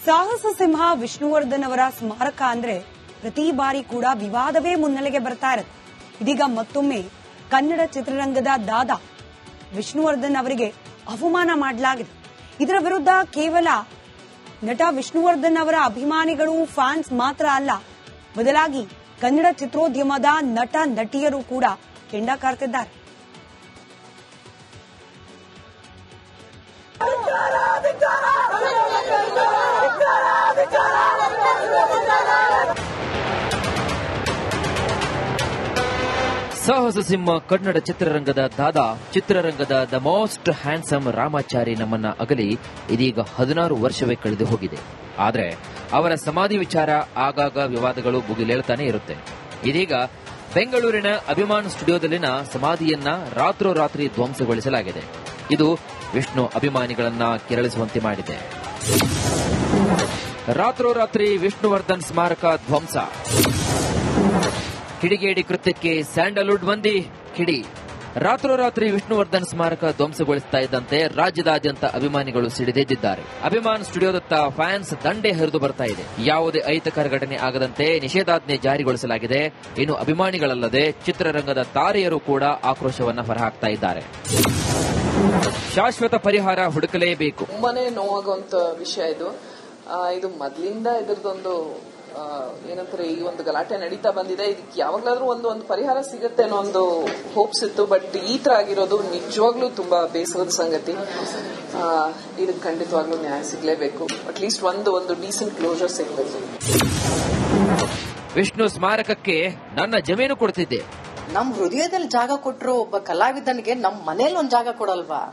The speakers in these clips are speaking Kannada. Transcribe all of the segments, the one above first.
ಸಾಹಸ ಸಿಂಹ ವಿಷ್ಣುವರ್ಧನ್ ಅವರ ಸ್ಮಾರಕ ಅಂದ್ರೆ ಪ್ರತಿ ಬಾರಿ ಕೂಡ ವಿವಾದವೇ ಮುನ್ನೆಲೆಗೆ ಬರ್ತಾ ಇರುತ್ತೆ. ಇದೀಗ ಮತ್ತೊಮ್ಮೆ ಕನ್ನಡ ಚಿತ್ರರಂಗದ ದಾದಾ ವಿಷ್ಣುವರ್ಧನ್ ಅವರಿಗೆ ಅವಮಾನ ಮಾಡಲಾಗಿದೆ. ಇದರ ವಿರುದ್ಧ ಕೇವಲ ನಟ ವಿಷ್ಣುವರ್ಧನ್ ಅವರ ಅಭಿಮಾನಿಗಳು, ಫ್ಯಾನ್ಸ್ ಮಾತ್ರ ಅಲ್ಲ, ಬದಲಾಗಿ ಕನ್ನಡ ಚಿತ್ರೋದ್ಯಮದ ನಟ ನಟಿಯರು ಕೂಡ ಕೆಂಡ ಕಾರ್ತಿದ್ದಾರೆ. ಸಾಹಸ ಸಿಂಹ ಕನ್ನಡ ಚಿತ್ರರಂಗದ ದಾದಾ, ಚಿತ್ರರಂಗದ ದ ಮೋಸ್ಟ್ ಹ್ಯಾಂಡ್ಸಮ್ ರಾಮಾಚಾರಿ ನಮ್ಮನ್ನ ಅಗಲಿ ಇದೀಗ 16 ವರ್ಷವೇ ಕಳೆದು ಹೋಗಿದೆ. ಆದರೆ ಅವರ ಸಮಾಧಿ ವಿಚಾರ ಆಗಾಗ ವಿವಾದಗಳು ಭುಗಿಲೇಳ್ತಾನೆ ಇರುತ್ತೆ. ಇದೀಗ ಬೆಂಗಳೂರಿನ ಅಭಿಮಾನ್ ಸ್ಟುಡಿಯೋದಲ್ಲಿನ ಸಮಾಧಿಯನ್ನ ರಾತ್ರೋರಾತ್ರಿ ಧ್ವಂಸಗೊಳಿಸಲಾಗಿದೆ. ಇದು ವಿಷ್ಣು ಅಭಿಮಾನಿಗಳನ್ನ ಕೆರಳಿಸುವಂತೆ ಮಾಡಿದೆ. ರಾತ್ರೋರಾತ್ರಿ ವಿಷ್ಣುವರ್ಧನ್ ಸ್ಮಾರಕ ಧ್ವಂಸ. ಕಿಡಿಗೇಡಿ ಕೃತ್ಯಕ್ಕೆ ಸ್ಯಾಂಡಲ್ವುಡ್ ಮಂದಿ ಕಿಡಿ. ರಾತ್ರೋರಾತ್ರಿ ವಿಷ್ಣುವರ್ಧನ್ ಸ್ಮಾರಕ ಧ್ವಂಸಗೊಳಿಸ್ತಾ ಇದ್ದಂತೆ ರಾಜ್ಯದಾದ್ಯಂತ ಅಭಿಮಾನಿಗಳು ಸಿಡಿದೆದ್ದಿದ್ದಾರೆ. ಅಭಿಮಾನ್ ಸ್ಟುಡಿಯೋದತ್ತ ಫ್ಯಾನ್ಸ್ ದಂಡೆ ಹರಿದು ಬರ್ತಾ ಇದೆ. ಯಾವುದೇ ಅಹಿತಕರ ಘಟನೆ ಆಗದಂತೆ ನಿಷೇಧಾಜ್ಞೆ ಜಾರಿಗೊಳಿಸಲಾಗಿದೆ. ಇನ್ನು ಅಭಿಮಾನಿಗಳಲ್ಲದೆ ಚಿತ್ರರಂಗದ ತಾರೆಯರು ಕೂಡ ಆಕ್ರೋಶವನ್ನ ಹೊರಹಾಕ್ತಾ ಇದ್ದಾರೆ. ಶಾಶ್ವತ ಪರಿಹಾರ ಹುಡುಕಲೇಬೇಕು. ತುಂಬಾನೇ ನೋವಾಗುವಂತ ವಿಷಯ ಇದು. ಇದು ಮೊದಲಿಂದ ಇದರದೊಂದು ಏನಂತಾರೆ, ಈ ಒಂದು ಗಲಾಟೆ ನಡೀತಾ ಬಂದಿದೆ. ಇದಕ್ಕೆ ಯಾವಾಗ್ಲಾದ್ರೂ ಒಂದು ಪರಿಹಾರ ಸಿಗುತ್ತೆ ಅನ್ನೋ ಒಂದು ಹೋಪ್ಸ್ ಇತ್ತು. ಬಟ್ ಈ ತರ ಆಗಿರೋದು ನಿಜವಾಗ್ಲೂ ತುಂಬಾ ಬೇಸರದ ಸಂಗತಿ. ಇದಕ್ಕೆ ಖಂಡಿತವಾಗ್ಲೂ ನ್ಯಾಯ ಸಿಗ್ಲೇಬೇಕು. ಅಟ್ಲೀಸ್ಟ್ ಒಂದು ಡೀಸೆಂಟ್ ಕ್ಲೋಜರ್ ಸಿಗ್ಬೇಕು. ವಿಷ್ಣು ಸ್ಮಾರಕಕ್ಕೆ ನನ್ನ ಜಮೀನು ಕೊಡ್ತಿದ್ದೆ. ನಮ್ ಹೃದಯದಲ್ಲಿ ಜಾಗ ಕೊಟ್ಟರು ಒಬ್ಬ ಕಲಾವಿದನಿಗೆ ನಮ್ ಮನೇಲಿ ಒಂದ್ ಜಾಗ ಕೊಡಲ್ವಾ?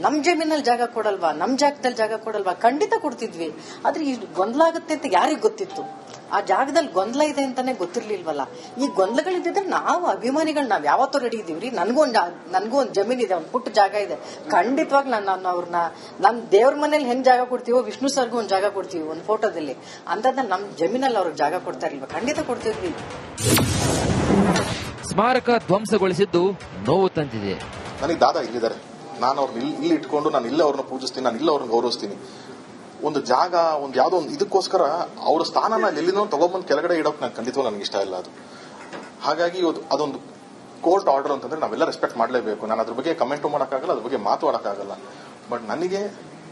ನಮ್ ಜಮೀನಲ್ಲಿ ಜಾಗ ಕೊಡಲ್ವಾ? ನಮ್ ಜಾಗದಲ್ಲಿ ಜಾಗ ಕೊಡಲ್ವಾ? ಖಂಡಿತ ಕೊಡ್ತಿದ್ವಿ. ಆದ್ರೆ ಈ ಗೊಂದಲ ಆಗುತ್ತೆ ಅಂತ ಯಾರಿಗ್ ಗೊತ್ತಿತ್ತು? ಆ ಜಾಗದಲ್ಲಿ ಗೊಂದಲ ಇದೆ ಅಂತಾನೆ ಗೊತ್ತಿರ್ಲಿಲ್ವಲ್ಲ. ಈ ಗೊಂದಲಗಳಿದ್ರೆ ನಾವು ಅಭಿಮಾನಿಗಳು ನಾವ್ ಯಾವತ್ತೂ ರೆಡಿ ಇದೀವ್ರಿ. ನನಗೂ ಒಂದ್ ಜಮೀನ್ ಇದೆ, ಒಂದ್ ಪುಟ್ಟ ಜಾಗ ಇದೆ. ಖಂಡಿತವಾಗಿ ನಾನು ಅವ್ರನ್ನ ನಮ್ ದೇವ್ರ ಮನೇಲಿ ಹೆಂಗ್ ಜಾಗ ಕೊಡ್ತೀವೋ ವಿಷ್ಣು ಸರ್ಗೂ ಒಂದ್ ಜಾಗ ಕೊಡ್ತೀವಿ ಒಂದ್ ಫೋಟೋದಲ್ಲಿ. ಅಂತದ ನಮ್ ಜಮೀನಲ್ಲಿ ಅವ್ರಿಗೆ ಜಾಗ ಕೊಡ್ತಾ ಇರ್ಲಿಲ್ವಾ? ಖಂಡಿತ ಕೊಡ್ತಿದ್ವಿ. ಸ್ಮಾರಕ ಧ್ವಂಸಗೊಳಿಸಿದ್ದು ನೋವು ತಂದಿದೆ. ನನಗೆ ದಾದಾ ಇಲ್ಲಿದ್ದಾರೆ, ನಾನು ಅವ್ರನ್ನ ಇಲ್ಲಿ ಇಟ್ಕೊಂಡು ನಾನು ಇಲ್ಲ ಅವ್ರನ್ನ ಪೂಜಿಸ್ತೀನಿ, ನಾನು ಇಲ್ಲ ಅವ್ರನ್ನ ಗೌರವಿಸ್ತೀನಿ. ಒಂದು ಜಾಗ, ಒಂದು ಯಾವ್ದೋ ಒಂದು ಇದಕ್ಕೋಸ್ಕರ ಅವ್ರ ಸ್ಥಾನನ ಎಲ್ಲಿಂದ ತಗೊಂಡ್ಬಂದು ಕೆಳಗಡೆ ಇಡೋಕೆ ನಾನು ಖಂಡಿತವಾಗಿ ನನಗೆ ಇಷ್ಟ ಇಲ್ಲ ಅದು. ಹಾಗಾಗಿ ಅದೊಂದು ಕೋರ್ಟ್ ಆರ್ಡರ್ ಅಂತಂದ್ರೆ ನಾವೆಲ್ಲ ರೆಸ್ಪೆಕ್ಟ್ ಮಾಡಲೇಬೇಕು. ನಾನು ಅದ್ರ ಬಗ್ಗೆ ಕಮೆಂಟು ಮಾಡೋಕ್ಕಾಗಲ್ಲ, ಅದ್ರ ಬಗ್ಗೆ ಮಾತಾಡೋಕ್ಕಾಗಲ್ಲ. ಬಟ್ ನನಗೆ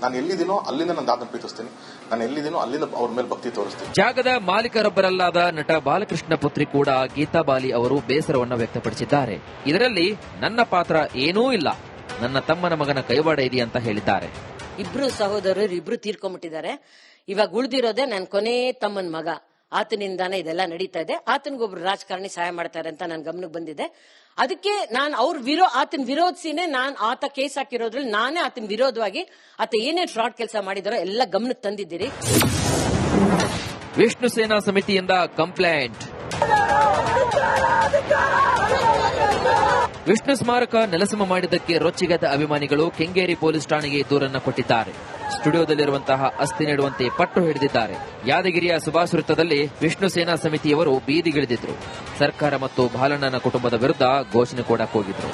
ನಾನು ಎಲ್ಲಿದ್ದೀನೋ ಅಲ್ಲಿಂದ ನಾನು ದಾದನ ಪ್ರೀತಿಸ್ತೀನಿ, ನಾನು ಎಲ್ಲಿದ್ದೀನೋ ಅಲ್ಲಿಂದ ಅವ್ರ ಮೇಲೆ ಭಕ್ತಿ ತೋರಿಸ್ತೀನಿ. ಜಾಗದ ಮಾಲೀಕರೊಬ್ಬರಲ್ಲಾದ ನಟ ಬಾಲಕೃಷ್ಣ ಪುತ್ರಿ ಕೂಡ ಗೀತಾ ಬಾಲಿ ಅವರು ಬೇಸರವನ್ನು ವ್ಯಕ್ತಪಡಿಸಿದ್ದಾರೆ. ಇದರಲ್ಲಿ ನನ್ನ ಪಾತ್ರ ಏನೂ ಇಲ್ಲ, ನನ್ನ ತಮ್ಮನ ಮಗನ ಕೈವಾಡ ಇದೆ ಅಂತ ಹೇಳಿದ್ದಾರೆ. ಇಬ್ರು ಸಹೋದರರು ಇಬ್ರು ತೀರ್ಕೊಂಡ್ಬಿಟ್ಟಿದ್ದಾರೆ. ಇವಾಗ ಉಳಿದಿರೋದೇ ನನ್ನ ಕೊನೆ ತಮ್ಮನ ಮಗ. ಆತನಿಂದಾನೇ ಇದೆಲ್ಲ ನಡೀತಾ ಇದೆ. ಆತನಿಗೊಬ್ರು ರಾಜಕಾರಣಿ ಸಹಾಯ ಮಾಡ್ತಾರೆ ಅಂತ ನನ್ನ ಗಮನಕ್ಕೆ ಬಂದಿದೆ. ಅದಕ್ಕೆ ನಾನು ಆತನ ವಿರೋಧಿಸಿನೇ ನಾನು ಆತ ಕೇಸ್ ಹಾಕಿರೋದ್ರಲ್ಲಿ ನಾನೇ ಆತನ ವಿರೋಧವಾಗಿ ಆತ ಏನೇನ್ ಫ್ರಾಡ್ ಕೆಲಸ ಮಾಡಿದಾರೋ ಎಲ್ಲ ಗಮನಕ್ಕೆ ತಂದಿದ್ದೀರಿ. ವಿಷ್ಣು ಸೇನಾ ಸಮಿತಿಯಿಂದ ಕಂಪ್ಲೇಂಟ್. ವಿಷ್ಣು ಸ್ಮಾರಕ ನೆಲಸಮ ಮಾಡಿದ್ದಕ್ಕೆ ರೊಚ್ಚಿಗೆದ್ದ ಅಭಿಮಾನಿಗಳು ಕೆಂಗೇರಿ ಪೊಲೀಸ್ ಠಾಣೆಗೆ ದೂರನ್ನು ಕೊಟ್ಟಿದ್ದಾರೆ. ಸ್ಟುಡಿಯೋದಲ್ಲಿರುವಂತಹ ಅಸ್ಥಿ ನೀಡುವಂತೆ ಪಟ್ಟು ಹಿಡಿದಿದ್ದಾರೆ. ಯಾದಗಿರಿಯ ಸುಭಾಷ್ ವೃತ್ತದಲ್ಲಿ ವಿಷ್ಣು ಸೇನಾ ಸಮಿತಿಯವರು ಬೀದಿಗಿಳಿದಿದ್ರು. ಸರ್ಕಾರ ಮತ್ತು ಬಾಲಣ್ಣನ ಕುಟುಂಬದ ವಿರುದ್ಧ ಘೋಷಣೆ ಕೂಡಕ್ಕೆ ಹೋಗಿದ್ರು.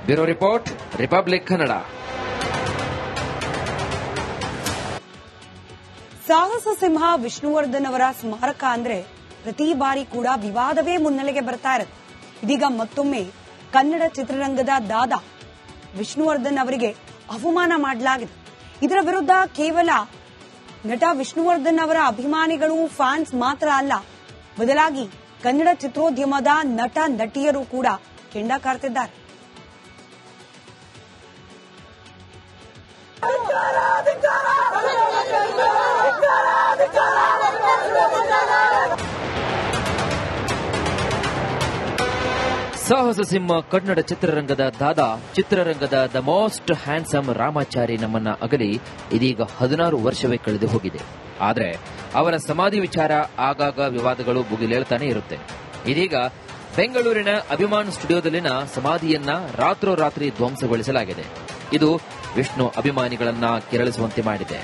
Bureau report, Republic Kannada. ಸಾಹಸ ಸಿಂಹ ವಿಷ್ಣುವರ್ಧನ್ ಅವರ ಸ್ಮಾರಕ ಅಂದ್ರೆ ಪ್ರತಿ ಬಾರಿ ಕೂಡ ವಿವಾದವೇ ಮುನ್ನೆಲೆಗೆ ಬರ್ತಾ ಇರುತ್ತೆ. ಇದೀಗ ಮತ್ತೊಮ್ಮೆ ಕನ್ನಡ ಚಿತ್ರರಂಗದ ದಾದಾ ವಿಷ್ಣುವರ್ಧನ್ ಅವರಿಗೆ ಅವಮಾನ ಮಾಡಲಾಗಿದೆ. ಇದರ ವಿರುದ್ಧ ಕೇವಲ ನಟ ವಿಷ್ಣುವರ್ಧನ್ ಅವರ ಅಭಿಮಾನಿಗಳು, ಫ್ಯಾನ್ಸ್ ಮಾತ್ರ ಅಲ್ಲ, ಬದಲಾಗಿ ಕನ್ನಡ ಚಿತ್ರೋದ್ಯಮದ ನಟ ನಟಿಯರು ಕೂಡ ಕೆಂಡ ಕಾರ್ತಿದ್ದಾರೆ. ಸಾಹಸ ಸಿಂಹ ಕನ್ನಡ ಚಿತ್ರರಂಗದ ದಾದಾ, ಚಿತ್ರರಂಗದ ದ ಮೋಸ್ಟ್ ಹ್ಯಾಂಡ್ಸಮ್ ರಾಮಾಚಾರಿ ನಮ್ಮನ್ನ ಅಗಲಿ ಇದೀಗ 16 ವರ್ಷವೇ ಕಳೆದು ಹೋಗಿದೆ. ಆದರೆ ಅವರ ಸಮಾಧಿ ವಿಚಾರ ಆಗಾಗ ವಿವಾದಗಳು ಭುಗಿಲೇಳ್ತಾನೆ ಇರುತ್ತೆ. ಇದೀಗ ಬೆಂಗಳೂರಿನ ಅಭಿಮಾನ್ ಸ್ಟುಡಿಯೋದಲ್ಲಿನ ಸಮಾಧಿಯನ್ನ ರಾತ್ರೋರಾತ್ರಿ ಧ್ವಂಸಗೊಳಿಸಲಾಗಿದೆ. ಇದು ವಿಷ್ಣು ಅಭಿಮಾನಿಗಳನ್ನ ಕೆರಳಿಸುವಂತೆ ಮಾಡಿದೆ.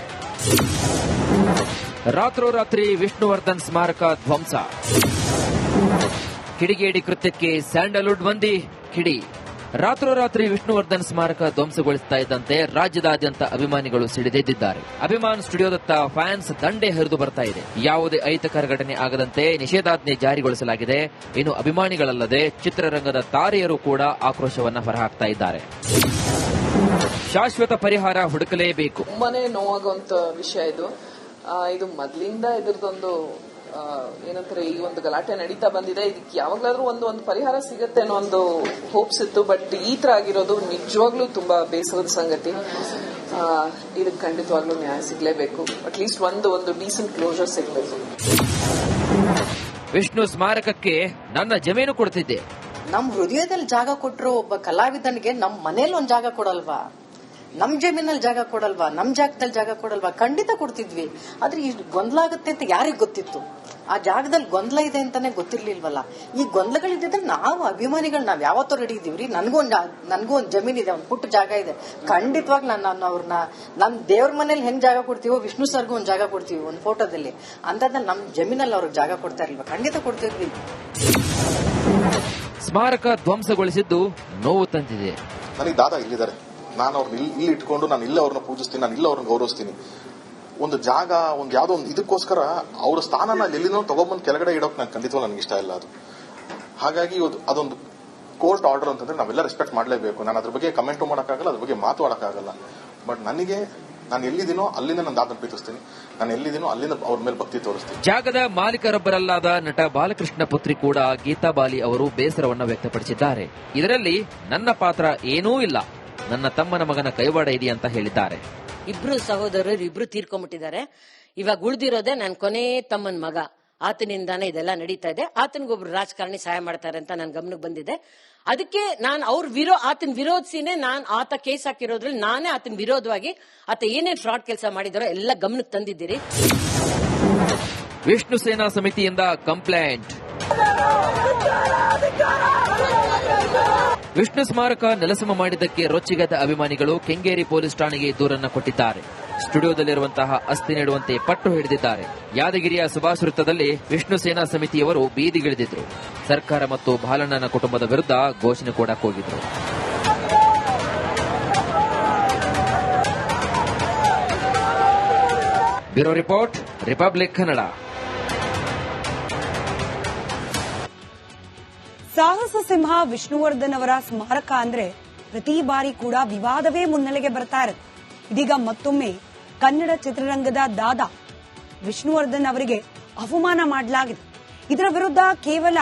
ರಾತ್ರೋರಾತ್ರಿ ವಿಷ್ಣುವರ್ಧನ್ ಸ್ಮಾರಕ ಧ್ವಂಸ. ಕಿಡಿಗೇಡಿ ಕೃತ್ಯಕ್ಕೆ ಸ್ಯಾಂಡಲ್ವುಡ್ ಮಂದಿ ಕಿಡಿ. ರಾತ್ರೋರಾತ್ರಿ ವಿಷ್ಣುವರ್ಧನ್ ಸ್ಮಾರಕ ಧ್ವಂಸಗೊಳಿಸ್ತಾ ಇದ್ದಂತೆ ರಾಜ್ಯದಾದ್ಯಂತ ಅಭಿಮಾನಿಗಳು ಸಿಡಿದೆದ್ದಿದ್ದಾರೆ. ಅಭಿಮಾನ್ ಸ್ಟುಡಿಯೋದತ್ತ ಫ್ಯಾನ್ಸ್ ದಂಡೆ ಹರಿದು ಬರ್ತಾ ಇದೆ. ಯಾವುದೇ ಅಹಿತಕರ ಘಟನೆ ಆಗದಂತೆ ನಿಷೇಧಾಜ್ಞೆ ಜಾರಿಗೊಳಿಸಲಾಗಿದೆ. ಇನ್ನು ಅಭಿಮಾನಿಗಳಲ್ಲದೆ ಚಿತ್ರರಂಗದ ತಾರೆಯರು ಕೂಡ ಆಕ್ರೋಶವನ್ನ ಹೊರಹಾಕ್ತಾ ಇದ್ದಾರೆ. ಶಾಶ್ವತ ಪರಿಹಾರ ಹುಡುಕಲೇಬೇಕು. ತುಂಬಾನೇ ನೋವಾಗುವಂತ ವಿಷಯ ಇದು. ಇದು ಮೊದಲಿಂದ ಇದ್ರದೊಂದು ಏನಂತಾರೆ ಈ ಒಂದು ಗಲಾಟೆ ನಡೀತಾ ಬಂದಿದೆ. ಇದಕ್ಕೆ ಯಾವಾಗ್ಲಾದ್ರೂ ಒಂದು ಪರಿಹಾರ ಸಿಗತ್ತೆ ಅನ್ನೋ ಒಂದು ಹೋಪ್ಸ್ ಇತ್ತು. ಬಟ್ ಈ ತರ ಆಗಿರೋದು ನಿಜವಾಗ್ಲೂ ತುಂಬಾ ಬೇಸರದ ಸಂಗತಿ. ಇದಕ್ಕೆ ಖಂಡಿತವಾಗ್ಲೂ ನ್ಯಾಯ ಸಿಗ್ಲೇಬೇಕು. ಅಟ್ಲೀಸ್ಟ್ ಒಂದು ಡೀಸೆಂಟ್ ಕ್ಲೋಸರ್ ಸಿಗ್ಬೇಕು. ವಿಷ್ಣು ಸ್ಮಾರಕಕ್ಕೆ ನನ್ನ ಜಮೀನು ಕೊಡ್ತಿದ್ದೆ. ನಮ್ ಹೃದಯದಲ್ಲಿ ಜಾಗ ಕೊಟ್ಟರು ಒಬ್ಬ ಕಲಾವಿದನಿಗೆ ನಮ್ ಮನೇಲಿ ಒಂದ್ ಜಾಗ ಕೊಡಲ್ವಾ? ನಮ್ ಜಮೀನಲ್ಲಿ ಜಾಗ ಕೊಡಲ್ವಾ? ನಮ್ ಜಾಗದಲ್ಲಿ ಜಾಗ ಕೊಡಲ್ವಾ? ಖಂಡಿತ ಕೊಡ್ತಿದ್ವಿ. ಆದ್ರೆ ಇಷ್ಟು ಗೊಂದಲ ಆಗುತ್ತೆ ಅಂತ ಯಾರಿಗ್ ಗೊತ್ತಿತ್ತು? ಆ ಜಾಗದಲ್ಲಿ ಗೊಂದಲ ಇದೆ ಅಂತಾನೆ ಗೊತ್ತಿರ್ಲಿಲ್ವಲ್ಲ. ಈ ಗೊಂದಲಗಳಿದ್ರೆ ನಾವು ಅಭಿಮಾನಿಗಳು ನಾವ್ ಯಾವತ್ತೂ ರೆಡಿ ಇದೀವ್ರಿ. ನನ್ಗೂ ಒಂದ್ ಜಮೀನ್ ಇದೆ, ಒಂದ್ ಪುಟ್ಟ ಜಾಗ ಇದೆ. ಖಂಡಿತವಾಗಿ ನಾನು ಅವ್ರನ್ನ ನಮ್ ದೇವ್ರ ಮನೇಲಿ ಹೆಂಗ್ ಜಾಗ ಕೊಡ್ತೀವೋ ವಿಷ್ಣು ಸರ್ಗೂ ಒಂದ್ ಜಾಗ ಕೊಡ್ತೀವಿ ಒಂದ್ ಫೋಟೋದಲ್ಲಿ. ಅಂತದ್ದಲ್ಲಿ ನಮ್ ಜಮೀನಲ್ಲಿ ಅವ್ರಿಗೆ ಜಾಗ ಕೊಡ್ತಾ ಇರ್ಲಿಲ್ವಾ? ಖಂಡಿತ ಕೊಡ್ತಿದ್ವಿ. ಸ್ಮಾರಕ ಧ್ವಂಸಗೊಳಿಸಿದ್ದು ನೋವು ತಂದಿದೆ. ನನಗೆ ದಾದಾ ಇಲ್ಲಿದ್ದಾರೆ. ನಾನು ಅವ್ರನ್ನ ಇಲ್ಲಿ ಇಟ್ಕೊಂಡು ನಾನು ಇಲ್ಲ ಅವ್ರನ್ನ ಪೂಜಿಸ್ತೀನಿ, ನಾನು ಇಲ್ಲ ಅವ್ರನ್ನ ಗೌರವಿಸ್ತೀನಿ. ಒಂದು ಜಾಗ ಒಂದು ಯಾವುದೋ ಒಂದು ಇದಕ್ಕೋಸ್ಕರ ಅವರ ಸ್ಥಾನನ ಎಲ್ಲಿನೋ ತಗೊಂಡ್ಬಂದು ಕೆಳಗಡೆ ಇಡೋಕೆ ನಂಗೆ ಖಂಡಿತವಾಗಿ ನನಗೆ ಇಷ್ಟ ಇಲ್ಲ ಅದು. ಹಾಗಾಗಿ ಅದೊಂದು ಕೋರ್ಟ್ ಆರ್ಡರ್ ಅಂತಂದ್ರೆ ನಾವೆಲ್ಲ ರೆಸ್ಪೆಕ್ಟ್ ಮಾಡಲೇಬೇಕು. ನಾನು ಅದ್ರ ಬಗ್ಗೆ ಕಮೆಂಟು ಮಾಡೋಕ್ಕಾಗಲ್ಲ, ಅದ್ರ ಬಗ್ಗೆ ಮಾತಾಡೋಕ್ಕಾಗಲ್ಲ. ಬಟ್ ನನಗೆ ನಾನು ಎಲ್ಲಿದ್ದೀನೋ ಅಲ್ಲಿಂದ ನಾನು ದಾದನ ಪ್ರೀತಿಸ್ತೀನಿ, ನಾನು ಎಲ್ಲಿದ್ದೀನೋ ಅಲ್ಲಿಂದ ಅವ್ರ ಮೇಲೆ ಭಕ್ತಿ ತೋರಿಸ್ತೀನಿ. ಜಾಗದ ಮಾಲೀಕರೊಬ್ಬರಲ್ಲಾದ ನಟ ಬಾಲಕೃಷ್ಣ ಪುತ್ರಿ ಕೂಡ ಗೀತಾ ಬಾಲಿ ಅವರು ಬೇಸರವನ್ನ ವ್ಯಕ್ತಪಡಿಸಿದ್ದಾರೆ. ಇದರಲ್ಲಿ ನನ್ನ ಪಾತ್ರ ಏನೂ ಇಲ್ಲ, ನನ್ನ ತಮ್ಮನ ಮಗನ ಕೈವಾಡ ಇದೆ ಅಂತ ಹೇಳಿದ್ದಾರೆ. ಇಬ್ರು ಸಹೋದರರು ಇಬ್ರು ತೀರ್ಕೊಂಡ್ಬಿಟ್ಟಿದ್ದಾರೆ. ಇವಾಗ ಉಳಿದಿರೋದೇ ನನ್ನ ಕೊನೆ ತಮ್ಮನ ಮಗ. ಆತನಿಂದಾನೇ ಇದೆಲ್ಲ ನಡೀತಾ ಇದೆ. ಆತನಿಗೊಬ್ರು ರಾಜಕಾರಣಿ ಸಹಾಯ ಮಾಡ್ತಾರೆ ಅಂತ ನನ್ ಗಮನಕ್ಕೆ ಬಂದಿದೆ. ಅದಕ್ಕೆ ನಾನು ಆತನ ವಿರೋಧಿಸಿನೇ ನಾನು ಆತ ಕೇಸ್ ಹಾಕಿರೋದ್ರಲ್ಲಿ ನಾನೇ ಆತನ ವಿರೋಧವಾಗಿ ಆತ ಏನೇನ್ ಫ್ರಾಡ್ ಕೆಲಸ ಮಾಡಿದಾರೋ ಎಲ್ಲ ಗಮನಕ್ಕೆ ತಂದಿದ್ದೀರಿ. ವಿಷ್ಣು ಸೇನಾ ಸಮಿತಿಯಿಂದ ಕಂಪ್ಲೇಂಟ್. ವಿಷ್ಣು ಸ್ಮಾರಕ ನೆಲಸಮ ಮಾಡಿದ್ದಕ್ಕೆ ರೊಚ್ಚಿಗೆದ್ದ ಅಭಿಮಾನಿಗಳು ಕೆಂಗೇರಿ ಪೊಲೀಸ್ ಠಾಣೆಗೆ ದೂರನ್ನ ಕೊಟ್ಟಿದ್ದಾರೆ. ಸ್ಟುಡಿಯೋದಲ್ಲಿರುವಂತಹ ಅಸ್ಥಿ ನೀಡುವಂತೆ ಪಟ್ಟು ಹಿಡಿದಿದ್ದಾರೆ. ಯಾದಗಿರಿಯ ಸುಭಾಷ್ ವೃತ್ತದಲ್ಲಿ ವಿಷ್ಣು ಸೇನಾ ಸಮಿತಿಯವರು ಬೀದಿಗಿಳಿದಿದ್ರು. ಸರ್ಕಾರ ಮತ್ತು ಬಾಲಣ್ಣನ ಕುಟುಂಬದ ವಿರುದ್ಧ ಘೋಷಣೆ ಕೂಡ ಕೂಗಿದ್ರು. Bureau report, Republic Kannada. ಸಾಹಸ ಸಿಂಹ ವಿಷ್ಣುವರ್ಧನ್ ಅವರ ಸ್ಮಾರಕ ಅಂದ್ರೆ ಪ್ರತಿ ಬಾರಿ ಕೂಡ ವಿವಾದವೇ ಮುನ್ನೆಲೆಗೆ ಬರ್ತಾ ಇರುತ್ತೆ. ಇದೀಗ ಮತ್ತೊಮ್ಮೆ ಕನ್ನಡ ಚಿತ್ರರಂಗದ ದಾದಾ ವಿಷ್ಣುವರ್ಧನ್ ಅವರಿಗೆ ಅವಮಾನ ಮಾಡಲಾಗಿದೆ. ಇದರ ವಿರುದ್ಧ ಕೇವಲ